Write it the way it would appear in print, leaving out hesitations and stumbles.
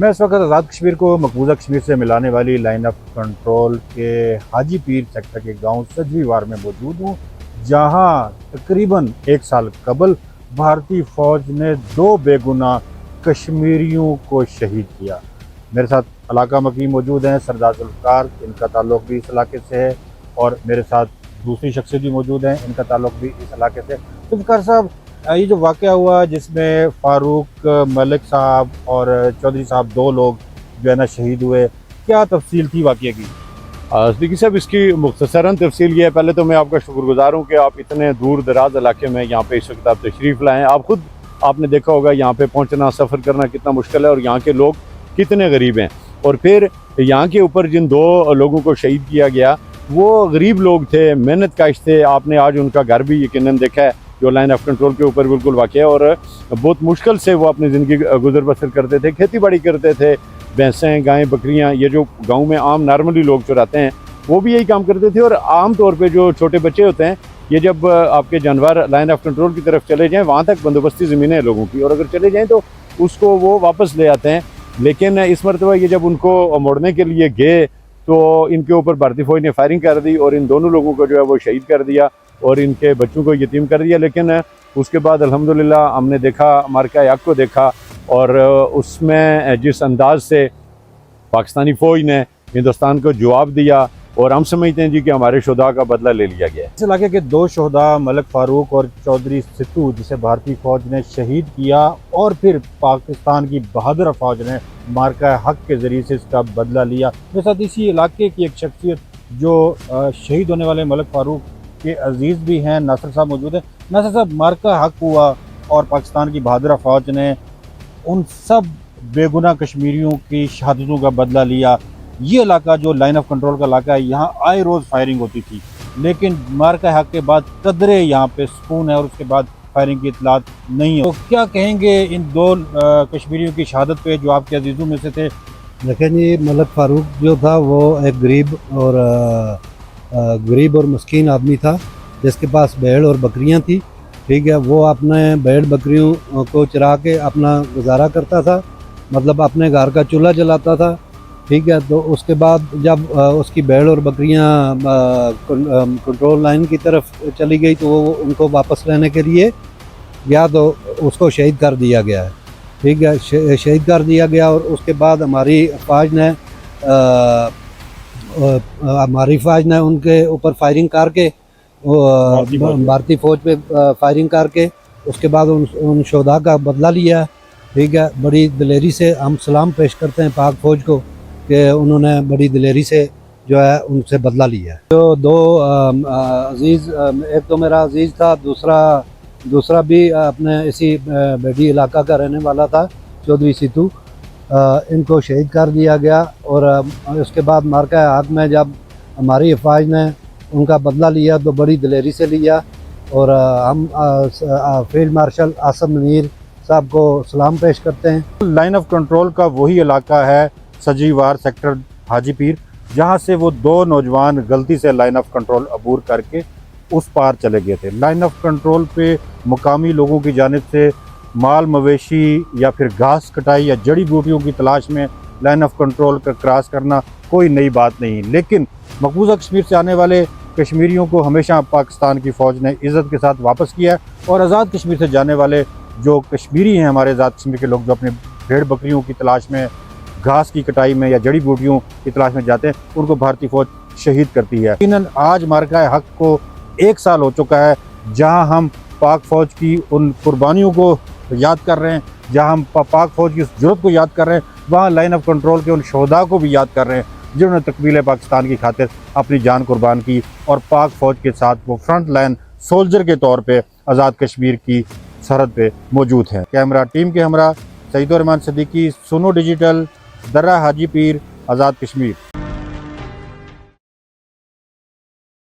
मैं इस वक्त आज़ाद कश्मीर को मकबूजा कश्मीर से मिलाने वाली लाइन ऑफ कंट्रोल के हाजी पीर सेक्टर के गांव सजवीवार में मौजूद हूँ, जहां तकरीबन 1 साल कबल भारतीय फ़ौज ने 2 बेगुनाह कश्मीरियों को शहीद किया। मेरे साथ इलाका मकीम मौजूद हैं, सरदार जुल्फ़िकार, इनका ताल्लुक़ भी इस इलाके से है, और मेरे साथ दूसरी शख्सियत भी मौजूद हैं, इनका ताल्लुक़ भी इस इलाके से। जुल्फ़िकार साहब, ये जो वाक़या हुआ जिसमें फ़ारूक मलिक साहब और चौधरी साहब 2 लोग जो है ना शहीद हुए, क्या तफसील थी वाक़ये की? देखिए साहब, इसकी मुख्तसरन तफसील ये है। पहले तो मैं आपका शुक्रगुजार हूँ कि आप इतने दूर दराज इलाके में यहाँ पे इस वक्त आप तशरीफ़ लाएँ। आपने देखा होगा यहाँ पे पहुँचना, सफ़र करना कितना मुश्किल है, और यहाँ के लोग कितने गरीब हैं। और फिर यहाँ के ऊपर जिन 2 लोगों को शहीद किया गया, वो गरीब लोग थे, मेहनत काश थे। आपने आज उनका घर भी यकीनन देखा है, जो लाइन ऑफ कंट्रोल के ऊपर बिल्कुल वाक़ है, और बहुत मुश्किल से वो अपनी ज़िंदगी गुजर बसर करते थे, खेती बाड़ी करते थे, भैंसें, गायें, बकरियां, ये जो गांव में आम नॉर्मली लोग चुराते हैं, वो भी यही काम करते थे। और आम तौर पे जो छोटे बच्चे होते हैं, ये जब आपके जानवर लाइन ऑफ कंट्रोल की तरफ चले जाएँ, वहाँ तक बंदोबस्ती ज़मीनें हैं लोगों की, और अगर चले जाएँ तो उसको वो वापस ले आते हैं। लेकिन इस मरतबा ये जब उनको मोड़ने के लिए गए तो इनके ऊपर भारतीय फ़ौज ने फायरिंग कर दी, और इन दोनों लोगों को जो है वो शहीद कर दिया, और इनके बच्चों को यतीम कर दिया। लेकिन उसके बाद अल्हम्दुलिल्लाह हमने देखा, मार्का याक को देखा, और उसमें जिस अंदाज से पाकिस्तानी फ़ौज ने हिंदुस्तान को जवाब दिया, और हम समझते हैं जी कि हमारे शुहदा का बदला ले लिया गया है। इस इलाके के 2 शुहदा मलिक फ़ारूक और चौधरी सितू, जिसे भारतीय फ़ौज ने शहीद किया, और फिर पाकिस्तान की बहादुर फ़ौज ने मार्का हक के ज़रिए से इसका बदला लिया। मेरे साथ इसी इलाके की एक शख्सियत जो शहीद होने वाले मलिक फ़ारूक के अजीज़ भी हैं, नासिर साहब मौजूद हैं। नासिर साहब, मार्का हक हुआ और पाकिस्तान की बहादुर फ़ौज ने उन सब बेगुनाह कश्मीरियों की शहादतों का बदला लिया। ये इलाका जो लाइन ऑफ कंट्रोल का इलाका है, यहाँ आए रोज़ फायरिंग होती थी, लेकिन मार्का हक के बाद कदरे यहाँ पे सुकून है, और उसके बाद फायरिंग की इतलात नहीं है। तो क्या कहेंगे इन 2 कश्मीरियों की शहादत पे जो आपके अजीज़ों में से थे? देखें जी, मलिक फ़ारूक जो था वो एक गरीब और मस्कीन आदमी था, जिसके पास भेड़ और बकरियां थी। ठीक है, वो अपने भेड़ बकरियों को चरा के अपना गुजारा करता था, मतलब अपने घर का चूल्हा जलाता था। ठीक है, तो उसके बाद जब उसकी भेड़ और बकरियां कंट्रोल लाइन की तरफ चली गई, तो वो उनको वापस लेने के लिए गया, तो उसको शहीद कर दिया गया है। ठीक है, शहीद कर दिया गया। और उसके बाद हमारी फ़ौज ने उनके ऊपर फायरिंग करके, भारतीय फ़ौज पे फायरिंग करके उसके बाद उन शुहदा का बदला लिया। ठीक है, बड़ी दिलेरी से हम सलाम पेश करते हैं पाक फ़ौज को कि उन्होंने बड़ी दिलेरी से जो है उनसे बदला लिया है। जो 2 अजीज़, एक तो मेरा अजीज़ था, दूसरा भी अपने इसी बेडी इलाका का रहने वाला था, चौधरी सितू, इनको शहीद कर दिया गया। और उसके बाद मार्का हाथ में जब हमारी फ़ौज ने उनका बदला लिया तो बड़ी दिलेरी से लिया, और हम फील्ड मार्शल आसिम मुनीर साहब को सलाम पेश करते हैं। लाइन ऑफ कंट्रोल का वही इलाका है सजवीवार सेक्टर हाजी पीर, जहाँ से वो 2 नौजवान गलती से लाइन ऑफ कंट्रोल अबूर करके उस पार चले गए थे। लाइन ऑफ कंट्रोल पे मुकामी लोगों की जानिब से माल मवेशी या फिर घास कटाई या जड़ी बूटियों की तलाश में लाइन ऑफ कंट्रोल का क्रॉस करना कोई नई बात नहीं, लेकिन मकबूजा कश्मीर से आने वाले कश्मीरियों को हमेशा पाकिस्तान की फ़ौज ने इज़्ज़त के साथ वापस किया, और आज़ाद कश्मीर से जाने वाले जो कश्मीरी हैं, हमारे आज़ाद कश्मीर के लोग जो अपने भेड़ बकरियों की तलाश में, घास की कटाई में या जड़ी बूटियों की तलाश में जाते हैं, उनको भारतीय फ़ौज शहीद करती है। यकीनन आज मार्का हक को 1 साल हो चुका है, जहां हम पाक फ़ौज की उन कुर्बानियों को याद कर रहे हैं, जहां हम पाक फ़ौज की उस जुर्रत को याद कर रहे हैं, वहाँ लाइन ऑफ कंट्रोल के उन शुहदा को भी याद कर रहे हैं, जिन्होंने तकमील पाकिस्तान की खातिर अपनी जान कुर्बान की, और पाक फ़ौज के साथ वो फ्रंट लाइन सोल्जर के तौर पर आज़ाद कश्मीर की सरहद पे मौजूद हैं। कैमरा टीम के हमरा सईदुर रहमान सिद्दीकी, सुनो डिजिटल, दर्रा हाजी पीर, आज़ाद कश्मीर।